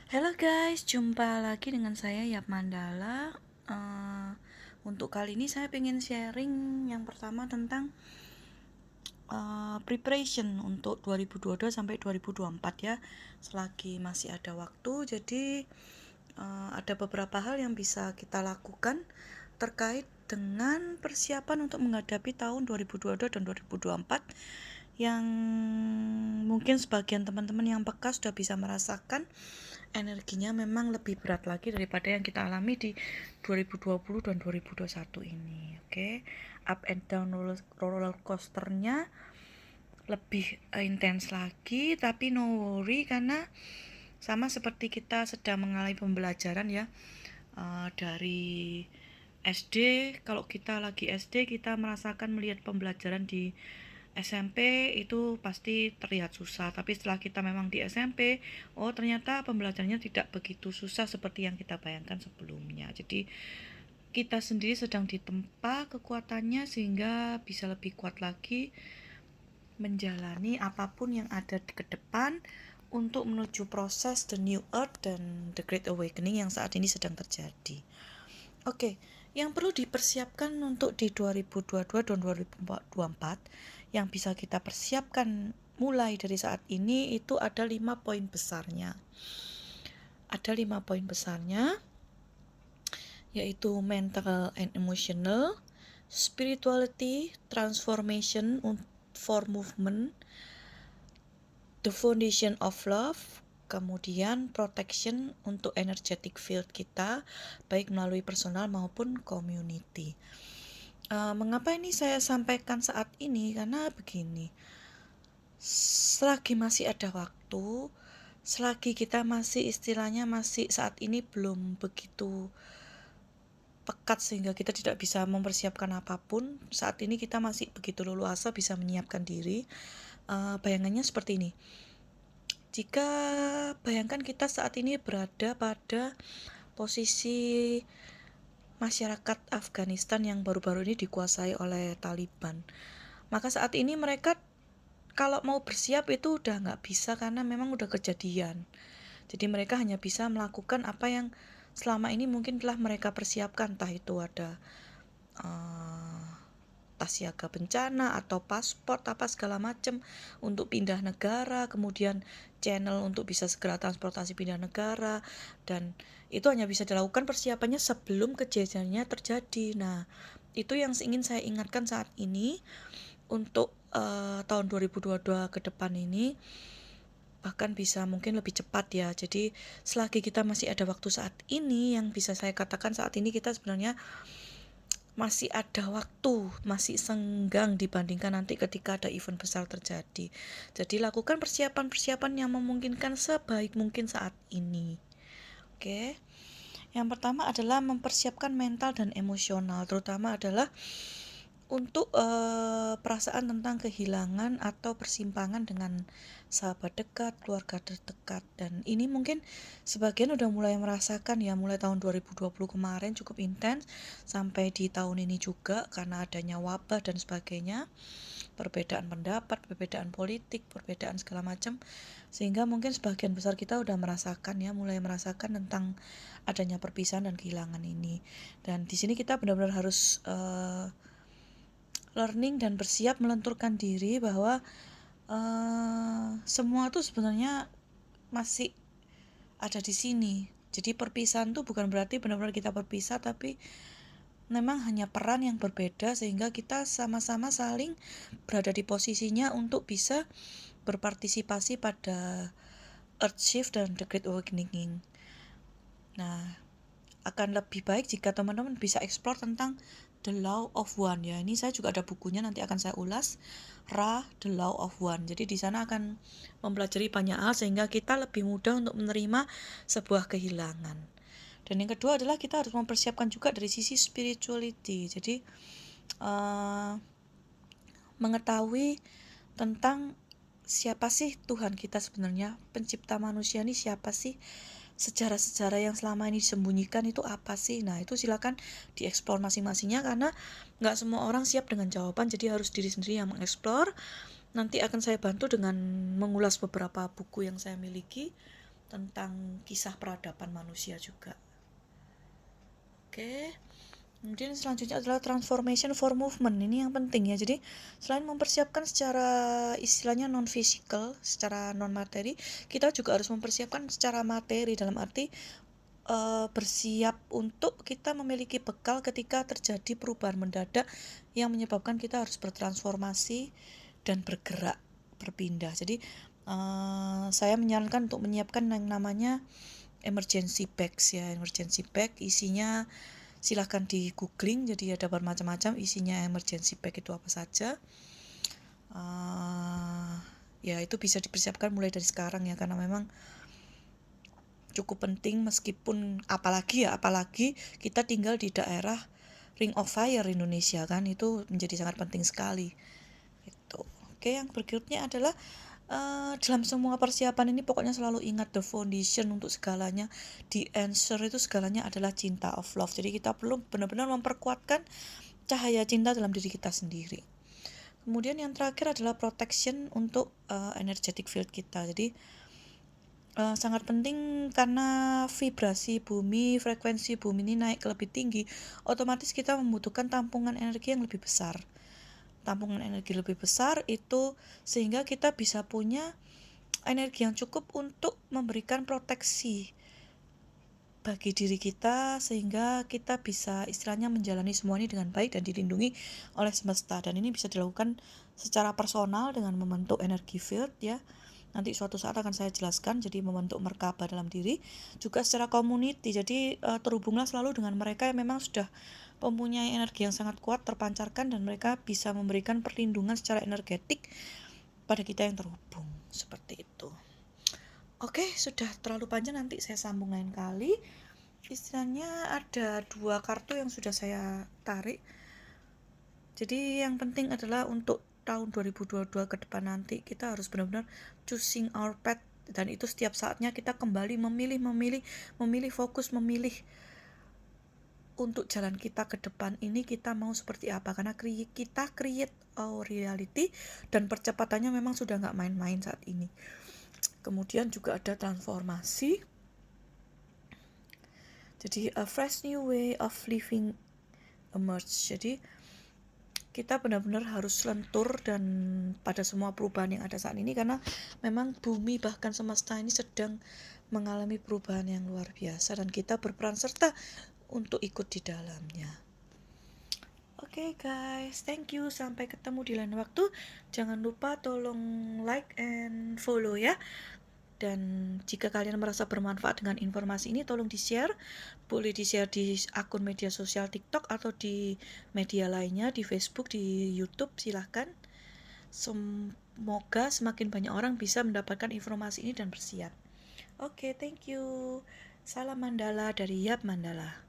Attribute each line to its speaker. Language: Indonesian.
Speaker 1: Halo guys, jumpa lagi dengan saya Yap Mandala. Untuk kali ini saya pengen sharing yang pertama tentang preparation untuk 2022 sampai 2024 ya. Selagi masih ada waktu, jadi ada beberapa hal yang bisa kita lakukan terkait dengan persiapan untuk menghadapi tahun 2022 dan 2024 yang mungkin sebagian teman-teman yang peka sudah bisa merasakan energinya memang lebih berat lagi daripada yang kita alami di 2020 dan 2021 ini. Oke, up and down roller coasternya lebih intens lagi, tapi no worry karena sama seperti kita sedang mengalami pembelajaran ya. Dari SD, kalau kita lagi SD kita merasakan melihat pembelajaran di SMP itu pasti terlihat susah, tapi setelah kita memang di SMP, oh ternyata pembelajarannya tidak begitu susah seperti yang kita bayangkan sebelumnya. Jadi kita sendiri sedang ditempa kekuatannya sehingga bisa lebih kuat lagi menjalani apapun yang ada di ke depan untuk menuju proses the new earth dan the great awakening yang saat ini sedang terjadi. Oke, yang perlu dipersiapkan untuk di 2022 dan 2024 yang bisa kita persiapkan mulai dari saat ini itu ada 5 poin besarnya. Ada 5 poin besarnya, yaitu mental and emotional, spirituality, transformation for movement, the foundation of love, kemudian protection untuk energetic field kita, baik melalui personal maupun community. Mengapa ini saya sampaikan saat ini? Karena begini, selagi masih ada waktu, selagi kita masih istilahnya masih saat ini belum begitu pekat sehingga kita tidak bisa mempersiapkan apapun, saat ini kita masih begitu leluasa bisa menyiapkan diri. Bayangannya seperti ini. Jika bayangkan kita saat ini berada pada posisi masyarakat Afghanistan yang baru-baru ini dikuasai oleh Taliban, maka saat ini mereka kalau mau bersiap itu udah nggak bisa karena memang udah kejadian. Jadi mereka hanya bisa melakukan apa yang selama ini mungkin telah mereka persiapkan, entah itu ada tas siaga bencana atau paspor apa segala macam untuk pindah negara, kemudian channel untuk bisa segera transportasi pindah negara, dan itu hanya bisa dilakukan persiapannya sebelum kejadiannya terjadi. Nah, itu yang ingin saya ingatkan saat ini untuk tahun 2022 ke depan ini, bahkan bisa mungkin lebih cepat ya. Jadi selagi kita masih ada waktu saat ini, yang bisa saya katakan saat ini kita sebenarnya masih ada waktu, masih senggang dibandingkan nanti ketika ada event besar terjadi. Jadi lakukan persiapan-persiapan yang memungkinkan sebaik mungkin saat ini. Oke. Yang pertama adalah mempersiapkan mental dan emosional, terutama adalah untuk perasaan tentang kehilangan atau persimpangan dengan sahabat dekat, keluarga terdekat. Dan ini mungkin sebagian udah mulai merasakan ya, mulai tahun 2020 kemarin cukup intens sampai di tahun ini juga karena adanya wabah dan sebagainya, perbedaan pendapat, perbedaan politik, perbedaan segala macam, sehingga mungkin sebagian besar kita udah merasakan ya, mulai merasakan tentang adanya perpisahan dan kehilangan ini. Dan di sini kita benar-benar harus learning dan bersiap melenturkan diri bahwa semua tuh sebenarnya masih ada di sini. Jadi perpisahan tuh bukan berarti benar-benar kita berpisah, tapi memang hanya peran yang berbeda sehingga kita sama-sama saling berada di posisinya untuk bisa berpartisipasi pada Earth Shift dan The Great Awakening. Nah, akan lebih baik jika teman-teman bisa explore tentang The Law of One ya. Ini saya juga ada bukunya, nanti akan saya ulas. Ra, The Law of One. Jadi di sana akan mempelajari banyak hal sehingga kita lebih mudah untuk menerima sebuah kehilangan. Dan yang kedua adalah kita harus mempersiapkan juga dari sisi spirituality. Jadi mengetahui tentang siapa sih Tuhan kita sebenarnya, pencipta manusia ini siapa sih, sejarah-sejarah yang selama ini disembunyikan itu apa sih. Nah, itu silakan dieksplor masing-masingnya karena nggak semua orang siap dengan jawaban, jadi harus diri sendiri yang mengeksplor. Nanti akan saya bantu dengan mengulas beberapa buku yang saya miliki tentang kisah peradaban manusia juga. Oke. Kemudian selanjutnya adalah transformation for movement. Ini yang penting ya. Jadi selain mempersiapkan secara istilahnya non physical, secara non materi, kita juga harus mempersiapkan secara materi, dalam arti bersiap untuk kita memiliki bekal ketika terjadi perubahan mendadak yang menyebabkan kita harus bertransformasi dan bergerak, berpindah. Jadi saya menyarankan untuk menyiapkan yang namanya emergency bags ya. Emergency bag isinya silahkan di googling, jadi ada bermacam-macam isinya emergency bag itu apa saja. Ya itu bisa dipersiapkan mulai dari sekarang ya, karena memang cukup penting, meskipun apalagi kita tinggal di daerah Ring of Fire Indonesia kan, itu menjadi sangat penting sekali itu. Oke, yang berikutnya adalah dalam semua persiapan ini pokoknya selalu ingat the foundation untuk segalanya, the answer itu segalanya adalah cinta, of love. Jadi kita perlu benar-benar memperkuatkan cahaya cinta dalam diri kita sendiri. Kemudian yang terakhir adalah protection untuk energetic field kita. Jadi sangat penting karena vibrasi bumi, frekuensi bumi ini naik lebih tinggi, otomatis kita membutuhkan tampungan energi yang lebih besar. Tampungan energi lebih besar itu sehingga kita bisa punya energi yang cukup untuk memberikan proteksi bagi diri kita, sehingga kita bisa istilahnya menjalani semua ini dengan baik dan dilindungi oleh semesta. Dan ini bisa dilakukan secara personal dengan membentuk energi field ya. Nanti suatu saat akan saya jelaskan. Jadi membentuk merkaba dalam diri, juga secara community. Jadi terhubunglah selalu dengan mereka yang memang sudah mempunyai energi yang sangat kuat terpancarkan, dan mereka bisa memberikan perlindungan secara energetik pada kita yang terhubung. Seperti itu. Oke, sudah terlalu panjang, nanti saya sambung lain kali. Istilahnya ada 2 kartu yang sudah saya tarik. Jadi yang penting adalah untuk tahun 2022 ke depan nanti kita harus benar-benar choosing our path, dan itu setiap saatnya kita kembali memilih fokus, memilih untuk jalan kita ke depan ini kita mau seperti apa, karena kita create our reality dan percepatannya memang sudah nggak main-main saat ini. Kemudian juga ada transformasi, jadi a fresh new way of living emerge. Jadi kita benar-benar harus lentur dan pada semua perubahan yang ada saat ini, karena memang bumi bahkan semesta ini sedang mengalami perubahan yang luar biasa dan kita berperan serta untuk ikut di dalamnya. Oke guys, thank you. Sampai ketemu di lain waktu. Jangan lupa tolong like and follow ya. Dan jika kalian merasa bermanfaat dengan informasi ini, tolong di-share. Boleh di-share di akun media sosial TikTok atau di media lainnya, di Facebook, di YouTube, silahkan. Semoga semakin banyak orang bisa mendapatkan informasi ini dan bersiap. Oke, thank you. Salam Mandala dari Yap Mandala.